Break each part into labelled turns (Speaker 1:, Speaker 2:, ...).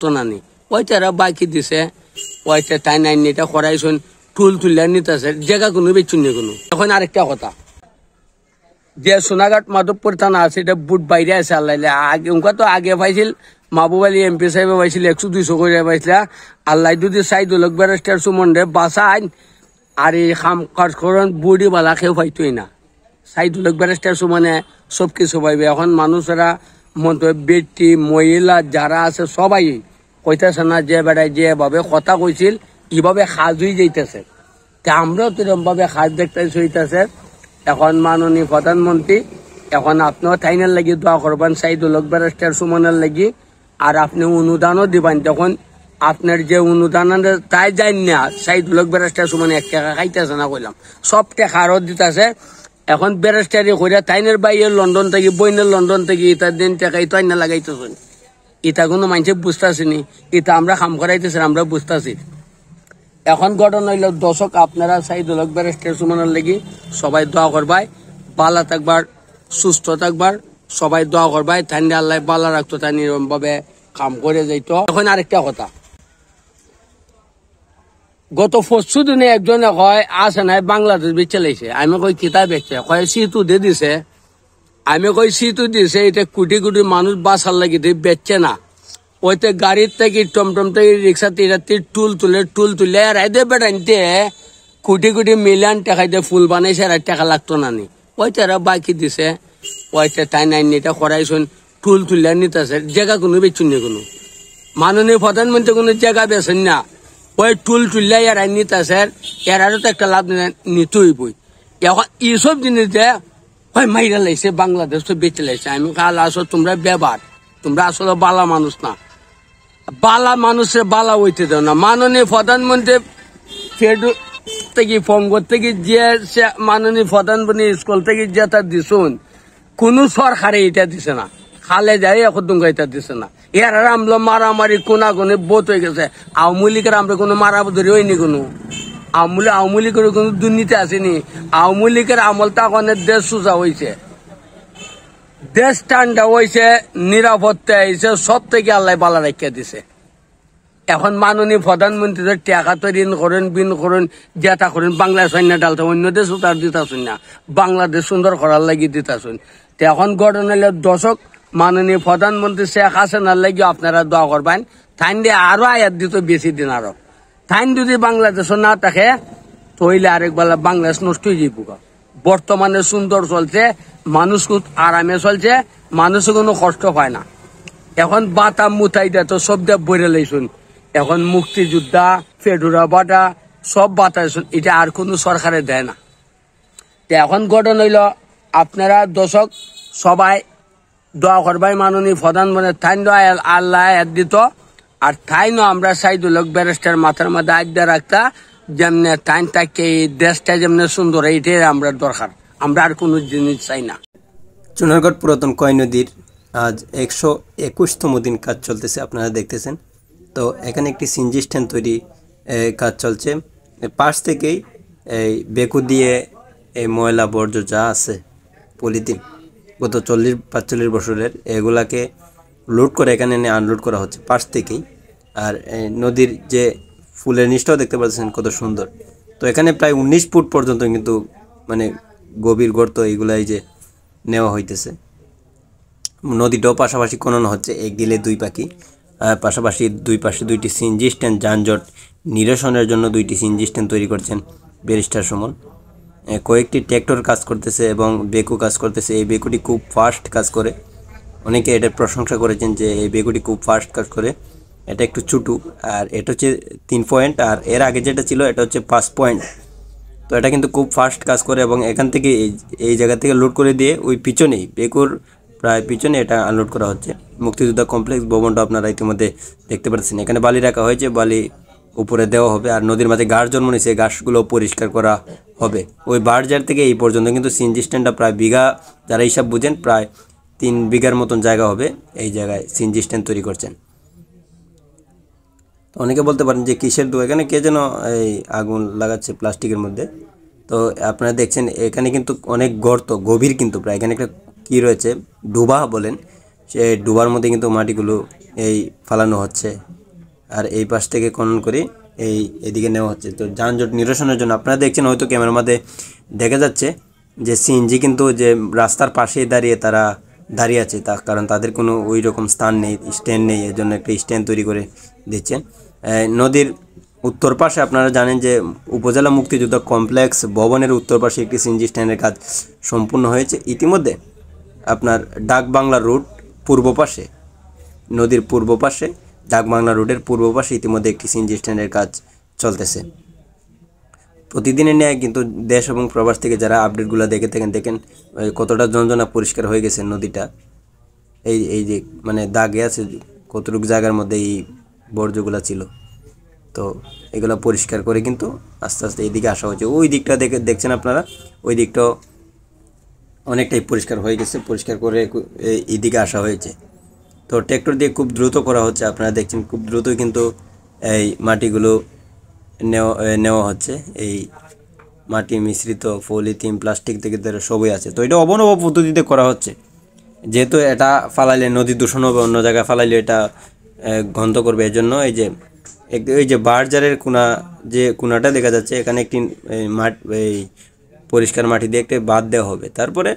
Speaker 1: তো নানি ওইটারা বাকি দিছে ওইটা তাই নাই এটা করাইছেন টুল তুলে নিতেছে জায়গা কোনো বেচুন নি কোনো। এখন আরেকটা কথা, যে সোনাঘাট মাধবপুর থানা আছে এটা বুট বাইরে আছে আল্লাহ আগে উনকা তো আগে পাইছিল মাহবুব আলী এমপি সাহেব পাইছিল 100-200 করে পাইছিল। আল্লাহ যদি সাইদুল হক ব্যারিস্টার সুমনরে বাঁচাই আর এই খাম কাজ করেন বুড়ি বালা কেউ পাইতই না। সাইদুল হক ব্যারিস্টার সুমনে সব কিছু পাইবে। এখন মানুষেরা বেটি মহিলা যারা আছে সবাই কইতেছে না যে বেড়ায় যেভাবে কথা কইছিল এইভাবে সাজ হয়ে যাইতেছে। আমরাও কিরম ভাবে সাজ দেখতে হইতেছে। এখন মাননীয় প্রধানমন্ত্রী এখন আপনিও তাইনের লাগি দোয়া করবেন সাইদুল হক ব্যারিস্টার সুমনের লাগি, আর আপনি অনুদানও দিবেন। তখন আপনার যে অনুদান তাই যাই না সাইদুল হক ব্যারিস্টার সুমনে 1 টাকা খাইতেছে না কইলাম, সব টাকা আরো দিতেছে। এখন ব্যারিস্টারি কইরা তাইনের বাইরে লন্ডন থেকে বইনের লন্ডন থেকে ইতার দিন টাকা ইতো আইনা লাগাইতেছেন। ইটা কোনো মানুষে বুঝতেছি নি, ইটা আমরা কাম করাইতেছি আমরা বুঝতেছি। এখন ঘটনা হইল দর্শক আপনারা সাইদুল হক ব্যারিস্টার সুমনের লাগি সবাই দোয়া করবাই, বালা থাকবার সুস্থ থাকবার সবাই দোয়া করবাই। ঠান্ডা আল্লাহ বালা রাখতো তাই নিরম ভাবে কাম করে যাইতো। এখন আরেকটা কথা, গত 4 দিনে একজনে কয় আছে নাই বাংলাদেশ বেচে লাইছে। আমি কই কিতাব বেচছে, কয় সিটু দিয়ে দিছে। আমি কই সিটু দিছে এটা কোটি কোটি মানুষ বাঁচার লাগি বেচছে না। ওইতে গাড়ির থেকে টমটম থেকে রিক্সা তীরাতে টুল তুলে রাইদে বেড়াইতে কোটি কোটি মিলিয়ন টাকা দিয়ে ফুল বানাইছে আর টাকা লাগতো না নি। ওইটারা বাকি দিছে ওইটা তাই নাই এটা করাইছেন টুল তুলে নিতেছে জায়গা কোনো বেচুন নি কোনো। মাননীয় প্রধানমন্ত্রী কোনো জায়গা বেছেন না, ওই টুল তুললে এরা নিতেছে এরারও তো একটা লাভ নিতেই বই। এখন এইসব জিনিস দেয় হয় মাইরা লাইছে বাংলাদেশ তো বেঁচে লাইছে। আমি কাল আসো তোমরা ব্যবহার, তোমরা আসলে বালা মানুষ না, বালা মানুষের বালা হইতে দেও না। মাননীয় প্রধানমন্ত্রী ফেডু থেকে পঙ্গর থেকে যে মাননীয় প্রধানমন্ত্রী স্কুল থেকে যেটা দিছুন কোন সরকারে এটা দিছে না, খালে যাই এখন দুঙ্গা এটা দিছে না। এর আমলো মারামারি কোনাগুনি বোধ হয়ে গেছে। আওয়ামী লীগের আমরা কোনো মারামারি হয়নি কোনো, আওয়ামী লীগের কোনো দুর্নীতি আসেনি। আওয়ামী লীগের আমল তখনের দেশ সোজা হয়েছে, দেশ ঠান্ডা হয়েছে, নিরাপত্তা হয়েছে, সব থেকে আল্লাহ বালা রেখে দিছে। এখন মাননীয় প্রধানমন্ত্রী টাকা তো ঋণ করেন বিন করেন যেটা করেন বাংলাদেশ সৈন্য ডালতে অন্য দেশ তার দিতেছেন না, বাংলাদেশ সুন্দর করার লাগি দিতেছেন। এখন ঘটনা দর্শক মাননীয় প্রধানমন্ত্রী শেখ হাসিনার লাগি আপনারা দোয়া করবেন। থাইন দিয়ে আরো আয়াত দিত বেশি দিন আরো। থাইন যদি বাংলাদেশও না থাকে তৈলে আরেকবেলা বাংলাদেশ নষ্ট হয়ে যাইব। বর্তমানে সুন্দর চলছে, মানুষ খুব আরামে চলছে, মানুষে কোনো কষ্ট পায় না। এখন বাতাম মুতাই দেয় তো সব দেব বইরে লাইছুন। এখন মুক্তিযোদ্ধা ফেডুরা বাটা সব বাতাইছুন, এটা আর কোনো সরকারে দেয় না। এখন ঘটনা হইল আপনারা দর্শক সবাই দোয়া করবাই মাননীয় প্রধানমন্ত্রী থাইন আল্লাহ দিত। আর থাইনও আমরা সাইদুল হক ব্যারিস্টার মাথার মধ্যে আড্ডা রাখতা যেমনে টাইম থাকে দেশটা যেমনে সুন্দর এইটাই আমরা দরকার, আমরা আর কোনো জিনিস চাই না।
Speaker 2: চুনারগড় পুরাতন কয় নদীর আজ 121তম দিন কাজ চলতেছে, আপনারা দেখতেছেন। তো এখানে একটি সিনজি স্ট্যান্ড তৈরি কাজ চলছে। পাশ থেকেই এই বেকু দিয়ে এই ময়লা বর্জ্য যা আছে পলিথিন গত 40-45 বছরের এগুলাকে লোড করে এখানে এনে আনলোড করা হচ্ছে পাশ থেকেই। আর নদীর যে ফুলের নিচটাও দেখতে পাচ্ছেন কত সুন্দর। তো এখানে প্রায় 19 ফুট পর্যন্ত কিন্তু মানে গভীর গর্ত এইগুলাই যে নেওয়া হইতেছে। নদীটাও পাশাপাশি খনন হচ্ছে, এক গিলে দুই পাখি। পাশাপাশি দুই পাশে 2টি সিএনজি স্ট্যান্ড যানজট নিরসনের জন্য 2টি সিএনজি স্ট্যান্ড তৈরি করছেন ব্যারিস্টার সুমন। কয়েকটি ট্র্যাক্টর কাজ করতেছে এবং বেকু কাজ করতেছে। এই বেকুটি খুব ফাস্ট কাজ করে, অনেকে এটার প্রশংসা করেছেন যে এই বেকুটি খুব ফাস্ট কাজ করে। এটা একটু ছোটো, আর এটা হচ্ছে 3 পয়েন্ট, আর এর আগে যেটা ছিল এটা হচ্ছে 5 পয়েন্ট। তো এটা কিন্তু খুব ফাস্ট কাজ করে এবং এখান থেকে এই জায়গা থেকে লোড করে দিয়ে ওই পিছনেই বেকুর প্রায় পিছনে এটা আনলোড করা হচ্ছে। মুক্তিযোদ্ধা কমপ্লেক্স ভবনটা আপনারা ইতিমধ্যে দেখতে পাচ্ছেন। এখানে বালি রাখা হয়েছে, বালি উপরে দেওয়া হবে। আর নদীর মাঝে ঘাস জন্ম নিয়েছে, ঘাসগুলো পরিষ্কার করা হবে। ওই বারজার থেকে এই পর্যন্ত কিন্তু সিএনজি স্ট্যান্ডটা প্রায় বিঘা, যারা হিসাব বুঝেন প্রায় 3 বিঘার মতন জায়গা হবে। এই জায়গায় সিএনজি স্ট্যান্ড তৈরি করছেন। তো অনেকে বলতে পারেন যে কিসের দু, এখানে কে যেন এই আগুন লাগাচ্ছে প্লাস্টিকের মধ্যে। তো আপনারা দেখছেন এখানে কিন্তু অনেক গর্ত, গভীর কিন্তু প্রায়। এখানে একটা কী রয়েছে ডুবা বলেন, সে ডুবার মধ্যে কিন্তু মাটিগুলো এই ফালানো হচ্ছে, আর এই পাশ থেকে খনন করে এদিকে নেওয়া হচ্ছে। তো যানজট নিরসনের জন্য আপনারা দেখছেন হয়তো ক্যামেরার মধ্যে দেখা যাচ্ছে যে সিএনজি কিন্তু যে রাস্তার পাশেই তারা দাঁড়িয়ে আছে, কারণ তাদের কোনো ওই রকম স্থান নেই, স্ট্যান্ড নেই, এর জন্য একটা স্ট্যান্ড তৈরি করে দিচ্ছেন। নদীর উত্তর পাশে আপনারা জানেন যে উপজেলা মুক্তিযোদ্ধা কমপ্লেক্স ভবনের উত্তর পাশে একটি সিএনজি স্ট্যান্ডের কাজ সম্পূর্ণ হয়েছে ইতিমধ্যে। আপনার ডাকবাংলা রুট পূর্ব পাশে, নদীর পূর্ব পাশে, ডাকবাংলা রোডের পূর্ব পাশে ইতিমধ্যে একটি সিএনজি স্ট্যান্ডের কাজ চলতেছে। প্রতিদিনের ন্যায় কিন্তু দেশ এবং প্রবাস থেকে যারা আপডেটগুলো দেখেন কতটা ঝনঝনা পরিষ্কার হয়ে গেছে নদীটা। এই যে মানে দাগে আছে কতটুকু জায়গার মধ্যে এই বর্জ্যগুলো ছিল, তো এগুলো পরিষ্কার করে কিন্তু আস্তে আস্তে এইদিকে আসা হয়েছে। ওই দিকটা দেখছেন আপনারা, ওই দিকটাও অনেকটাই পরিষ্কার হয়ে গেছে, পরিষ্কার করে এইদিকে আসা হয়েছে। তো ট্র্যাক্টর দিয়ে খুব দ্রুত করা হচ্ছে, আপনারা দেখছেন খুব দ্রুতই কিন্তু এই মাটিগুলো নেওয়া হচ্ছে। এই মাটি মিশ্রিত পলিথিন প্লাস্টিক থেকে সবই আছে, তো এটা অবনব পদ্ধতিতে করা হচ্ছে। যেহেতু এটা ফালাইলে নদী দূষণ হবে, অন্য জায়গায় ফালাইলে এটা গন্ধ করবে, এই জন্য এই যে বারজারের কোনাটা দেখা যাচ্ছে, এখানে একটি এই পরিষ্কার মাটি দিয়ে একটা বাঁধ দেওয়া হবে, তারপরে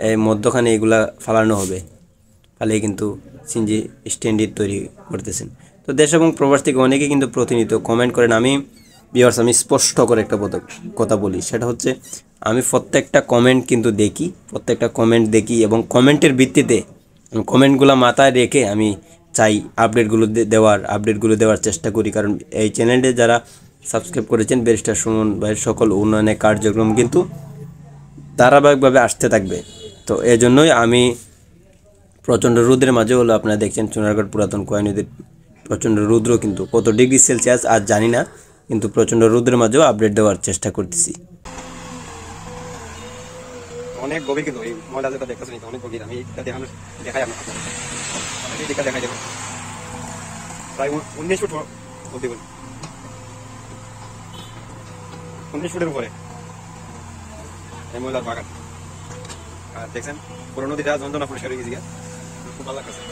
Speaker 2: এই মধ্যখানে এগুলা ফালানো হবে, ফালিয়ে কিন্তু সিএনজি স্ট্যান্ড তৈরি করতেছেন। তো দেশ এবং প্রবাস থেকে অনেকে কিন্তু প্রতিনিয়ত কমেন্ট করেন। আমি স্পষ্ট করে একটা কথা বলি, সেটা হচ্ছে আমি প্রত্যেকটা কমেন্ট কিন্তু দেখি এবং কমেন্টের ভিত্তিতে কমেন্টগুলো মাথায় রেখে আমি চাই আপডেটগুলো দেওয়ার চেষ্টা করি। কারণ এই চ্যানেলে যারা সাবস্ক্রাইব করেছেন ব্যারিস্টার সুমন ভাইয়ের সকল উন্নয়নের কার্যক্রম কিন্তু ধারাবাহিকভাবে আসতে থাকবে। তো এই জন্যই আমি প্রচণ্ড রোদের মাঝে হলো আপনারা দেখছেন চুনারগড় পুরাতন কোয়াই নদীর প্রচণ্ড রৌদ্র, কিন্তু কত ডিগ্রি সেলসিয়াস আজ জানি না, কিন্তু প্রচণ্ড রোদের মাঝেও আপডেট দেওয়ার চেষ্টা করতেছি।
Speaker 3: অনেক গভীর, কিন্তু এই ময়লা যেটা দেখতেছেন অনেক গভীর। আমি এটা দেখাই আপনাকে, দেখাই দেবো প্রায় 19 ফুট বলতে বলি, 19 ফুটের উপরে এই ময়লার বাগান। আর দেখছেন পুরো নদীটা যন্ত্রণা পরিষ্কার হয়ে গেছে, খুব ভালো লাগছে।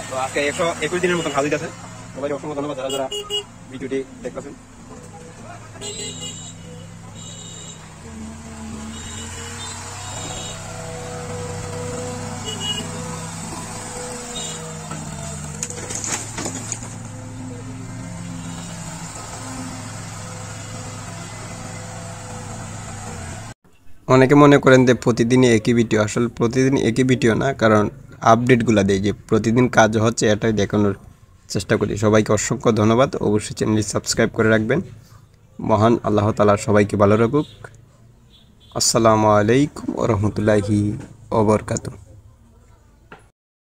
Speaker 3: তো আজকে 121 দিনের মতন হাজির আছে। সবাই অসংখ্য ধন্যবাদ যারা যারা ভিডিওটি দেখতেছেন।
Speaker 2: অনেকে মনে করেন যে প্রতিদিনই একই ভিডিও, আসলে প্রতিদিন একই ভিডিও না, কারণ আপডেটগুলো দেয় যে প্রতিদিন কাজ হচ্ছে এটাই দেখানোর চেষ্টা করি। সবাইকে অসংখ্য ধন্যবাদ, অবশ্যই চ্যানেলটি সাবস্ক্রাইব করে রাখবেন। মহান আল্লাহ তাআলা সবাইকে ভালো রাখুক। আসসালামু আলাইকুম ওয়া রাহমাতুল্লাহি ওয়া বারাকাতুহু।